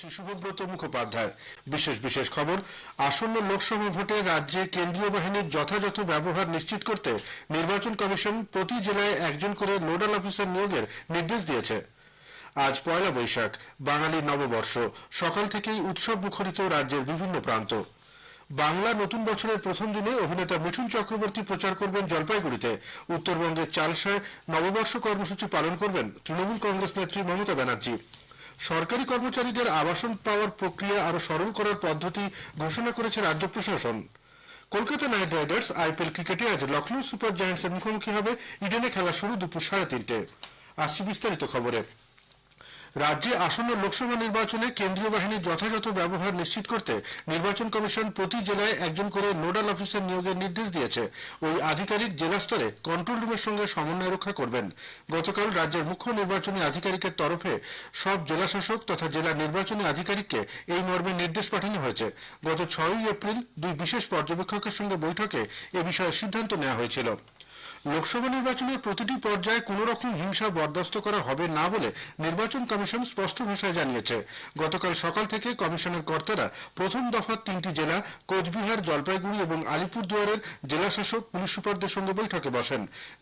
করছি শুভব্রত মুখোপাধ্যায়। বিশেষ খবর, আসন্ন লোকসভা ভোটে রাজ্যে কেন্দ্রীয় বাহিনীর যথাযথ ব্যবহার নিশ্চিত করতে নির্বাচন কমিশন প্রতি জেলায় একজন করে নোডাল অফিসার নিয়োগের নির্দেশ দিয়েছে। আজ পয়লা বৈশাখ, বাঙালি নববর্ষ। সকাল থেকেই উৎসব মুখরিত রাজ্যের বিভিন্ন প্রান্ত। বাংলা নতুন বছরের প্রথম দিনে অভিনেতা মিঠুন চক্রবর্তী প্রচার করবেন জলপাইগুড়িতে। উত্তরবঙ্গের চালসায় নববর্ষ কর্মসূচি পালন করবেন তৃণমূল কংগ্রেস নেত্রী মমতা ব্যানার্জি। সরকারি কর্মচারীদের আবাসন পাওয়ার প্রক্রিয়া আরো সরল করার পদ্ধতি ঘোষণা করেছে রাজ্য প্রশাসন। কলকাতা নাইট রাইডার্স আইপিএল ক্রিকেটে আজ লখনৌ সুপার জায়ান্টসের মুখোমুখি হবে। ইডেনে খেলা শুরু দুপুর 3:30টায়। আসছে বিস্তারিত খবরে। রাজ্যে আসন্ন লোকসভা নির্বাচনে কেন্দ্রীয় বাহিনীর যথাযথ ব্যবহার নিশ্চিত করতে নির্বাচন কমিশন প্রতি জেলায় একজন করে নোডাল অফিসার নিয়োগের নির্দেশ দিয়েছে। ওই আধিকারিক জেলা স্তরে কন্ট্রোল রুমের সঙ্গে সমন্বয় রক্ষা করবেন। গতকাল রাজ্যের মুখ্য নির্বাচনী আধিকারিকের তরফে সব জেলাশাসক তথা জেলা নির্বাচনী আধিকারিককে এই মর্মে নির্দেশ পাঠানো হয়েছে। গত 6 এপ্রিল দুই বিশেষ পর্যবেক্ষকের সঙ্গে বৈঠকে এ বিষয়ে সিদ্ধান্ত নেওয়া হয়েছিল। লোকসভা নির্বাচনের প্রতিটি পর্যায়ে কোন রকম হিংসা বরদাস্ত করা হবে না বলে নির্বাচন কমিশন স্পষ্ট ভাষায় জানিয়েছে। গতকাল সকাল থেকে কমিশনের কর্তারা প্রথম দফার 3টি জেলা কোচবিহার, জলপাইগুড়ি এবং আলিপুরদুয়ারের জেলাশাসক, পুলিশ সুপারদের সঙ্গে বৈঠকে বসেন।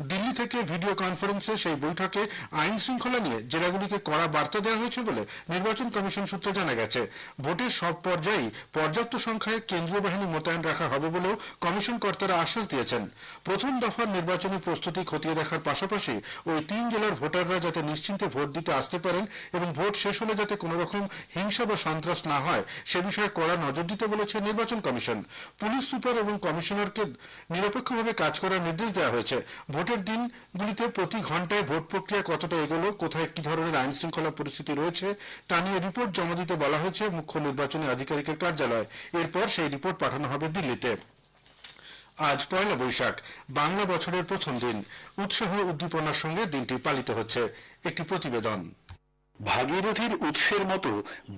দিল্লি থেকে ভিডিও কনফারেন্সে সেই বৈঠকে আইন শৃঙ্খলা নিয়ে জেলাগুলিকে কড়া বার্তা দেওয়া হয়েছে বলে নির্বাচন কমিশন সূত্রে জানা গেছে। ভোটের সব পর্যায়েই পর্যাপ্ত সংখ্যায় কেন্দ্রীয় বাহিনী মোতায়েন রাখা হবে বলেও কমিশন কর্তারা আশ্বাস দিয়েছেন। প্রথম দফার নির্বাচনী প্রস্তুতি খতিয়ে দেখার পাশাপাশি ওই 3 জেলার ভোটাররা যাতে নিশ্চিন্তে ভোট দিতে আসতে পারেন এবং ভোট শেষ হলে যাতে কোনো রকম হিংসা বা সন্ত্রাস না হয় সে বিষয়ে কড়া নজর দিতে বলেছে নির্বাচন কমিশন। পুলিশ সুপার এবং কমিশনারকে নিরপেক্ষভাবে কাজ করার নির্দেশ দেওয়া হয়েছে। ভোটের দিনগুলিতে প্রতি ঘন্টায় ভোট প্রক্রিয়া কতটা এগোলো, কোথায় কি ধরনের আইন শৃঙ্খলা পরিস্থিতি রয়েছে তা নিয়ে রিপোর্ট জমা দিতে বলা হয়েছে মুখ্য নির্বাচনী আধিকারিকের কার্যালয়। এরপর সেই রিপোর্ট পাঠানো হবে দিল্লিতে। আজ পয়লা বৈশাখ, বাংলা বছরের প্রথম দিন। উৎসাহ উদ্দীপনার সঙ্গে দিনটি পালিত হচ্ছে। একটি প্রতিবেদন। ভাগীরথীর উৎসের মতো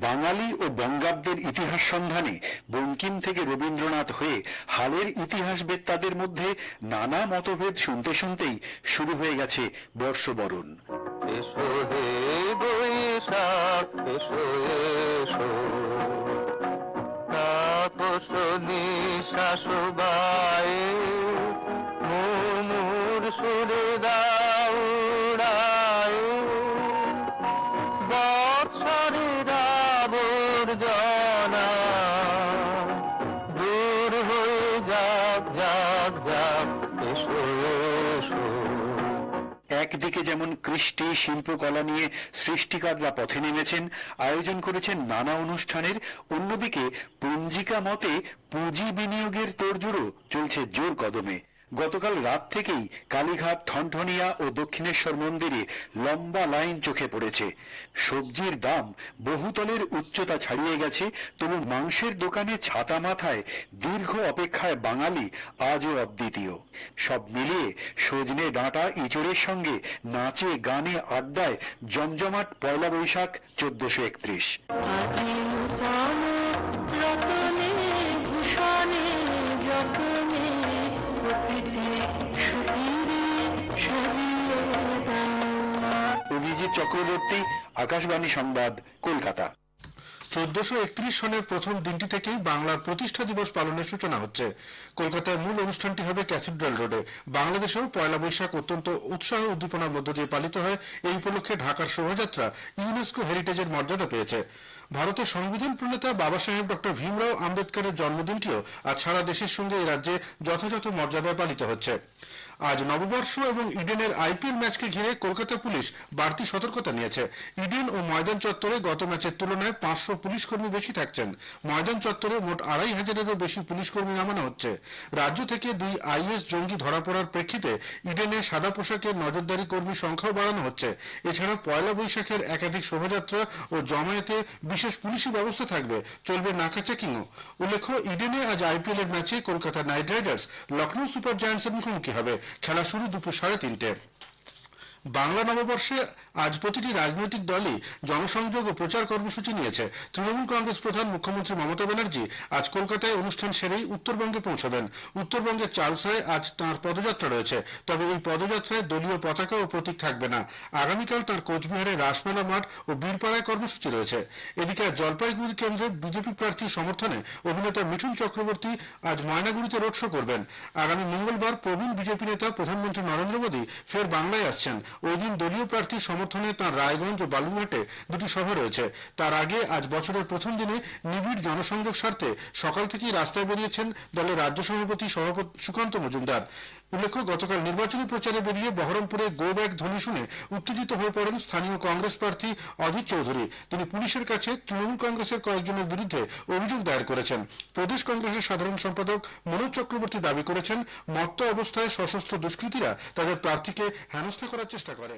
বাঙালি ও বঙ্গাব্দের ইতিহাস সন্ধানে বঙ্কিম থেকে রবীন্দ্রনাথ হয়ে হালের ইতিহাসবেত্তাদের মধ্যে নানা মতভেদ শুনতে শুনতেই শুরু হয়ে গেছে বর্ষবরণ। এসো হে বৈশাখ, এসো এসো, তাপস নিঃশ্বাসবায়ে মুমুর সুরে দাও উড়ায়ে, বৎসরের আবর্জনা দূর হয়ে যাক যাক যাক, এসো এসো। একদিকে যেমন কৃষ্টি শিল্পকলা নিয়ে সৃষ্টিকাররা পথে নেমেছেন, আয়োজন করেছেন নানা অনুষ্ঠানের, অন্যদিকে পঞ্জিকা মতে পুঁজি বিনিয়োগের তোড়জোড়ও চলছে জোর কদমে। গতকাল রাত থেকেই কালীঘাট, ঠনঠনিয়া ও দক্ষিণেশ্বর মন্দিরে লম্বা লাইন চোখে পড়েছে। সবজির দাম বহুতলের উচ্চতা ছাড়িয়ে গেছে, তবু মাংসের দোকানে ছাতা মাথায় দীর্ঘ অপেক্ষায় বাঙালি আজও অদ্বিতীয়। সব মিলিয়ে সজনে ডাঁটা ইঁচড়ের সঙ্গে নাচে গানে আড্ডায় জমজমাট পয়লা বৈশাখ 1431। অভিজিৎ চক্রবর্তী, আকাশবাণী সংবাদ, কলকাতা। 1431 সনের প্রথম দিনটি থেকেই বাংলার প্রতিষ্ঠা দিবস পালনের সূচনা হচ্ছে। কলকাতায় মূল অনুষ্ঠানটি হবে ক্যাথিড্রাল রোডে। বাংলাদেশেও পয়লা বৈশাখ অত্যন্ত উৎসাহ উদ্দীপনার মধ্য দিয়ে পালিত হয়। এই উপলক্ষে ঢাকার শোভাযাত্রা ইউনেস্কো হেরিটেজের মর্যাদা পেয়েছে। ভারতের সংবিধান প্রণেতা বাবা সাহেব ডক্টর ভীমরাও আম্বেদকরের জন্মদিনটিও আজ সারা দেশের সঙ্গে এই রাজ্যে যথাযথ মর্যাদায় পালিত হচ্ছে। আজ নববর্ষ এবং ইডেনের আইপিএল ম্যাচকে ঘিরে কলকাতা পুলিশ বাড়তি সতর্কতা নিয়েছে। ইডেন ও ময়দান চত্বরে গত ম্যাচের তুলনায় 500 পুলিশ কর্মী বেশি থাকছেন। ময়দান চত্বরে মোট 2500-এরও বেশি পুলিশ কর্মী নামানো হচ্ছে। রাজ্য থেকে 2 আইএস জঙ্গি ধরা পড়ার প্রেক্ষিতে ইডেনে সাদা পোশাকের নজরদারি কর্মীর সংখ্যাও বাড়ানো হচ্ছে। এছাড়া পয়লা বৈশাখের একাধিক শোভাযাত্রা ও জমায়েতে বিশেষ পুলিশি ব্যবস্থা থাকবে, চলবে নাকা চেকিংও। উল্লেখ্য, ইডেনে আজ আইপিএল এর ম্যাচে Kolkata knight riders Lucknow super জায়ান্টসের মুখোমুখি হবে। খেলা শুরু দুপুর 3:30টায়। বাংলা নববর্ষে আজ প্রতিটি রাজনৈতিক দলই জনসংযোগ ও প্রচার কর্মসূচি নিয়েছে। তৃণমূল কংগ্রেস প্রধান মুখ্যমন্ত্রী মমতা ব্যানার্জি আজ কলকাতায় অনুষ্ঠান সেরেই উত্তরবঙ্গে পৌঁছবেন। উত্তরবঙ্গের চালসায় আজ তাঁর পদযাত্রা রয়েছে, তবে এই পদযাত্রায় দলীয় পতাকা ও প্রতীক থাকবে না। আগামীকাল তাঁর কোচবিহারে রাসমেলা মাঠ ও বীরপাড়ায় কর্মসূচি রয়েছে। এদিকে আজ জলপাইগুড়ি কেন্দ্রে বিজেপি প্রার্থীর সমর্থনে অভিনেতা মিঠুন চক্রবর্তী আজ ময়নাগুড়িতে রোড শো করবেন। আগামী মঙ্গলবার প্রবীণ বিজেপি নেতা প্রধানমন্ত্রী নরেন্দ্র মোদী ফের বাংলায় আসছেন। ওই দিন দলীয় প্রার্থীর সমর্থনে তাঁর রায়গঞ্জ ও বালুরঘাটে দুটি সভা রয়েছে। তার আগে আজ বছরের প্রথম দিনে নিবিড় জনসংযোগ স্বার্থে সকাল থেকেই রাস্তায় বেরিয়েছেন দলের রাজ্য সভাপতি সুকান্ত মজুমদার। উল্লেখ্য, গতকাল নির্বাচনী প্রচারে বেরিয়ে বহরমপুরে গো ব্যাক ধ্বনি শুনে উত্তেজিত হয়ে পড়েন স্থানীয় কংগ্রেস প্রার্থী অধীর চৌধুরী। তিনি পুলিশের কাছে তৃণমূল কংগ্রেসের কয়েকজনের বিরুদ্ধে অভিযোগ দায়ের করেছেন। প্রদেশ কংগ্রেসের সাধারণ সম্পাদক মনোজ চক্রবর্তী দাবি করেছেন, মত্ত অবস্থায় সশস্ত্র দুষ্কৃতীরা তাদের প্রার্থীকে হেনস্থা করার চেষ্টা করে।